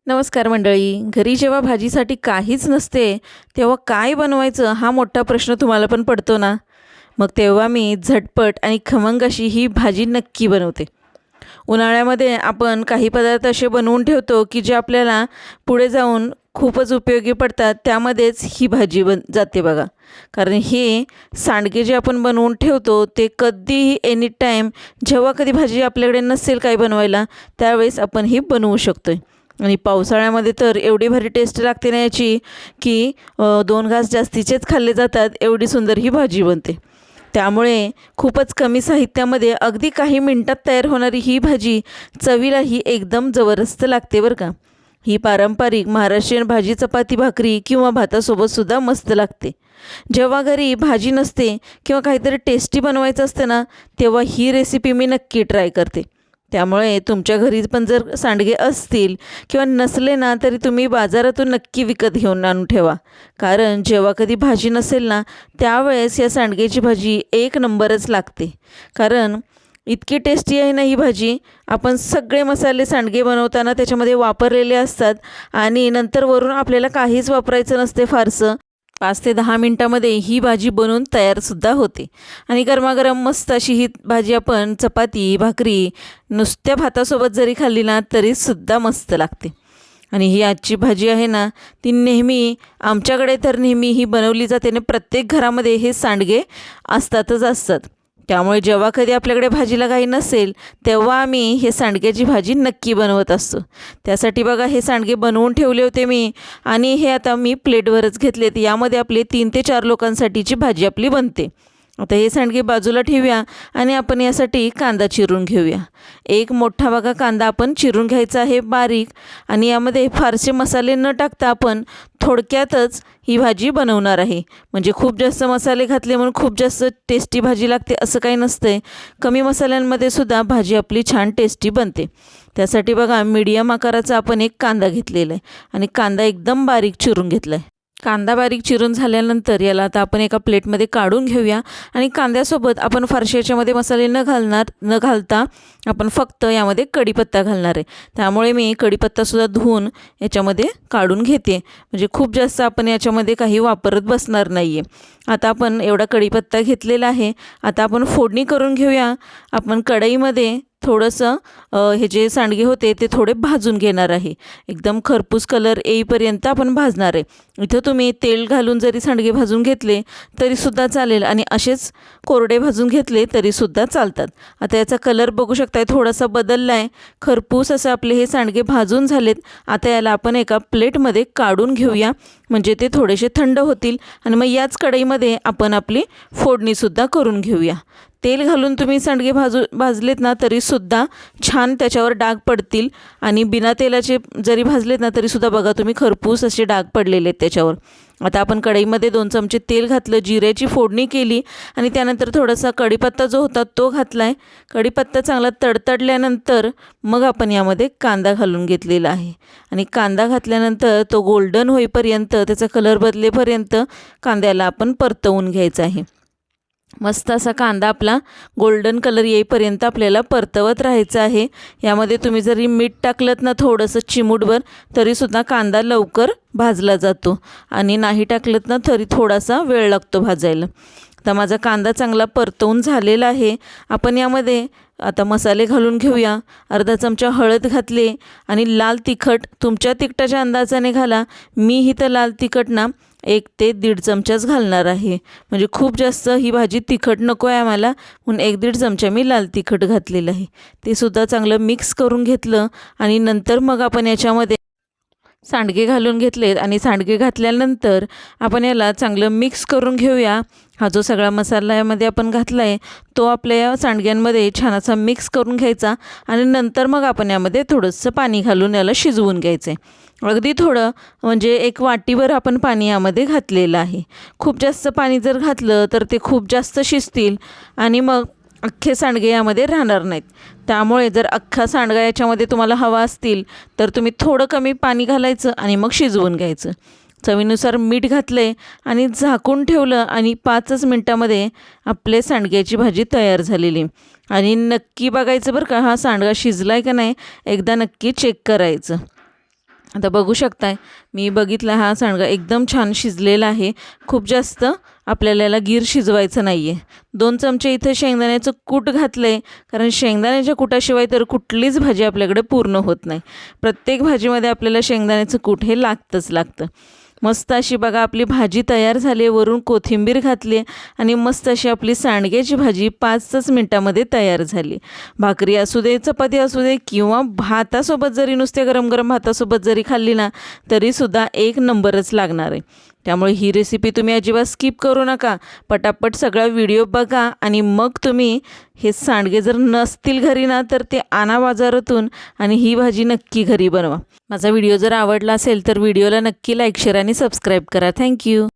नमस्कार मंडळी. घरी जेव्हा भाजीसाठी काहीच नसते, तेव्हा काय बनवायचं हा मोठा प्रश्न तुम्हाला पण पडतो ना? मग तेव्हा मी झटपट आणि खमंग अशी ही भाजी नक्की बनवते. उन्हाळ्यामध्ये आपण काही पदार्थ असे बनवून ठेवतो, की जे आपल्याला पुढे जाऊन खूपच उपयोगी पडतात. त्यामध्येच ही भाजी जाते बघा. कारण हे सांडगे जे आपण बनवून ठेवतो, ते कधीही एनी टाईम जेव्हा कधी भाजी आपल्याकडे नसेल काही बनवायला, त्यावेळेस आपण ही बनवू शकतो. आणि पावसाळ्यामध्ये तर एवढी भारी टेस्ट लागते ना याची, की 2 घास जास्तीचेच खाल्ले जातात, एवढी सुंदर ही भाजी बनते. त्यामुळे खूपच कमी साहित्यामध्ये अगदी काही मिनिटात तयार होणारी ही भाजी चवीलाही एकदम जबरदस्त लागते बरं का. ही पारंपरिक महाराष्ट्रीयन भाजी चपाती भाकरी किंवा भातासोबतसुद्धा मस्त लागते. जेव्हा घरी भाजी नसते किंवा काहीतरी टेस्टी बनवायचं असतं ना, तेव्हा ही रेसिपी मी नक्की ट्राय करते. त्यामुळे तुमच्या घरी पण जर सांडगे असतील किंवा नसले ना, तरी तुम्ही बाजारातून नक्की विकत घेऊन आणून ठेवा. कारण जेव्हा कधी भाजी नसेल ना, त्यावेळेस या सांडग्याची भाजी एक नंबरच लागते. कारण इतकी टेस्टी आहे ना ही भाजी. आपण सगळे मसाले सांडगे बनवताना त्याच्यामध्ये वापरलेले असतात आणि नंतर वरून आपल्याला काहीच वापरायचं नसते फारसं. 5 ते 10 मिनटामध्ये ही भाजी बनून तयारसुद्धा होते आणि गरमागरम मस्त अशी ही भाजी आपण चपाती, भाकरी, नुसत्या भातासोबत जरी खाल्ली ना, तरीसुद्धा मस्त लागते. आणि ही आजची भाजी आहे ना, ती नेहमी आमच्याकडे तर नेहमी ही बनवली जाते आणि प्रत्येक घरामध्ये हे सांडगे असतातच असतात. त्यामुळे जेव्हा कधी आपल्याकडे भाजीला काही नसेल, तेव्हा आम्ही हे सांडग्याची भाजी नक्की बनवत असतो. त्यासाठी बघा हे सांडगे बनवून ठेवले होते मी आणि हे आता मी प्लेटवरच घेतलेत. यामध्ये आपले 3 ते 4 लोकांसाठीची भाजी आपली बनते. आता हे सांडगे बाजूला ठेवूया आणि आपण यासाठी कांदा चिरून घेऊया. एक मोठा बघा कांदा आपण चिरून घ्यायचा आहे बारीक. आणि यामध्ये फारसे मसाले न टाकता आपण थोडक्यातच ही भाजी बनवणार आहे. म्हणजे खूप जास्त मसाले घातले म्हणून खूप जास्त टेस्टी भाजी लागते असं काही नसतंय. कमी मसाल्यांमध्ये सुद्धा भाजी आपली छान टेस्टी बनते. त्यासाठी बघा मीडियम आकाराचा आपण एक कांदा घेतलेला आहे आणि कांदा एकदम बारीक चिरून घेतला आहे. कांदा बारीक चिरून झाल्यानंतर याला आता आपण एका प्लेटमध्ये काढून घेऊया. आणि कांद्यासोबत आपण फारसे याच्यामध्ये मसाले न घालता आपण फक्त यामध्ये कढीपत्ता घालणार आहे. त्यामुळे मी कढीपत्तासुद्धा धुवून याच्यामध्ये काढून घेते. म्हणजे खूप जास्त आपण याच्यामध्ये काही वापरत बसणार नाही आहे. आता आपण एवढा कढीपत्ता घेतलेला आहे. आता आपण फोडणी करून घेऊया. आपण कढईमध्ये थोडंसं हे जे सांडगे होते ते थोडे भाजून घेणार आहे. एकदम खरपूस कलर येईपर्यंत आपण भाजणार आहे. इथं तुम्ही तेल घालून जरी सांडगे भाजून घेतले तरीसुद्धा चालेल आणि असेच कोरडे भाजून घेतले तरीसुद्धा चालतात. आता याचा कलर बघू शकताय थोडासा बदलला आहे. खरपूस असं आपले हे सांडगे भाजून झालेत. आता याला आपण एका प्लेटमध्ये काढून घेऊया. म्हणजे ते थोडेसे थंड होतील आणि मग याच कढईमध्ये आपण आपली फोडणीसुद्धा करून घेऊया. तेल घालून तुम्ही सांडगे भाजलेत ना तरीसुद्धा छान त्याच्यावर डाग पडतील आणि बिना तेलाचे जरी भाजलेत ना तरीसुद्धा बघा तुम्ही खरपूस असे डाग पडलेले आहेत त्याच्यावर. आता आपण कढईमध्ये 2 चमचे तेल घातलं, जिऱ्याची फोडणी केली आणि त्यानंतर थोडासा कढीपत्ता जो होता तो घातला आहे. कढीपत्ता चांगला तडतडल्यानंतर मग आपण यामध्ये कांदा घालून घेतलेला आहे. आणि कांदा घातल्यानंतर तो गोल्डन होईपर्यंत, त्याचा कलर बदलेपर्यंत कांद्याला आपण परतवून घ्यायचा आहे. मस्त असा कांदा आपला गोल्डन कलर येईपर्यंत आपल्याला परतवत राहायचं आहे. यामध्ये तुम्ही जरी मीठ टाकलंत ना थोडंसं चिमूटभर तरीसुद्धा कांदा लवकर भाजला जातो आणि नाही टाकलंत ना तरी थोडासा वेळ लागतो भाजायला. तर माझा कांदा चांगला परतवून झालेला आहे. आपण यामध्ये आता मसाले घालून घेऊया. अर्धा चमचा हळद घातले आणि लाल तिखट तुमच्या तिखटाच्या अंदाजाने घाला. मी इथं लाल तिखट ना 1 ते 1.5 चमचाच घालणार आहे. म्हणजे खूप जास्त ही भाजी तिखट नको आहे आम्हाला, म्हणून 1-1.5 चमचा मी लाल तिखट घातलेलं आहे. ते सुद्धा चांगलं मिक्स करून घेतलं आणि नंतर मग आपण याच्यामध्ये सांडगे घालून घेतलेत आणि सांडगे घातल्यानंतर आपण याला चांगलं मिक्स करून घेऊया. हा जो सगळा मसाला यामध्ये आपण घातला आहे तो आपल्या या सांडग्यांमध्ये छान असा मिक्स करून घ्यायचा आणि नंतर मग आपण यामध्ये थोडंसं पाणी घालून याला शिजवून घ्यायचं आहे. अगदी थोडं म्हणजे 1 वाटीभर आपण पाणी यामध्ये घातलेलं आहे. खूप जास्त पाणी जर घातलं तर ते खूप जास्त शिजतील आणि मग अख्खे सांडगे यामध्ये राहणार नाहीत. त्यामुळे जर अख्खा सांडगा याच्यामध्ये तुम्हाला हवा असतील तर तुम्ही थोडं कमी पाणी घालायचं आणि मग शिजवून घ्यायचं. चवीनुसार मीठ घातले आणि झाकून ठेवलं आणि 5च मिनटामध्ये आपले सांडग्याची भाजी तयार झालेली. आणि नक्की बघायचं बरं का हा सांडगा शिजला आहे का नाही, एकदा नक्की चेक करायचं. आता बघू शकताय, मी बघितला हा सांडगा एकदम छान शिजलेला आहे. खूप जास्त आपल्याला याला गीर शिजवायचं नाही आहे. 2 चमचे इथे शेंगदाण्याचं कूट घातलं आहे, कारण शेंगदाण्याच्या कुटाशिवाय तर कुठलीच भाजी आपल्याकडे पूर्ण होत नाही. प्रत्येक भाजीमध्ये आपल्याला शेंगदाण्याचं कूट हे लागतं. मस्त अशी बघा आपली भाजी तयार झाली आहे. वरून कोथिंबीर घातली आहे आणि मस्त अशी आपली सांडग्याची भाजी 5च मिनटामध्ये तयार झाली. भाकरी असू दे, चपाती असू दे किंवा भातासोबत जरी नुसते गरम गरम भातासोबत जरी खाल्ली ना तरीसुद्धा एक नंबरच लागणार आहे. त्यामुळे ही रेसिपी तुम्ही अजिबात स्किप करू नका. पटापट सगळा व्हिडिओ बघा आणि मग तुम्ही हे सांडगे जर नसतील घरी ना तर ते आणा बाजारातून आणि ही भाजी नक्की घरी बनवा. माझा व्हिडिओ जर आवडला असेल तर व्हिडिओला नक्की लाईक, शेअर आणि सबस्क्राईब करा. थँक्यू.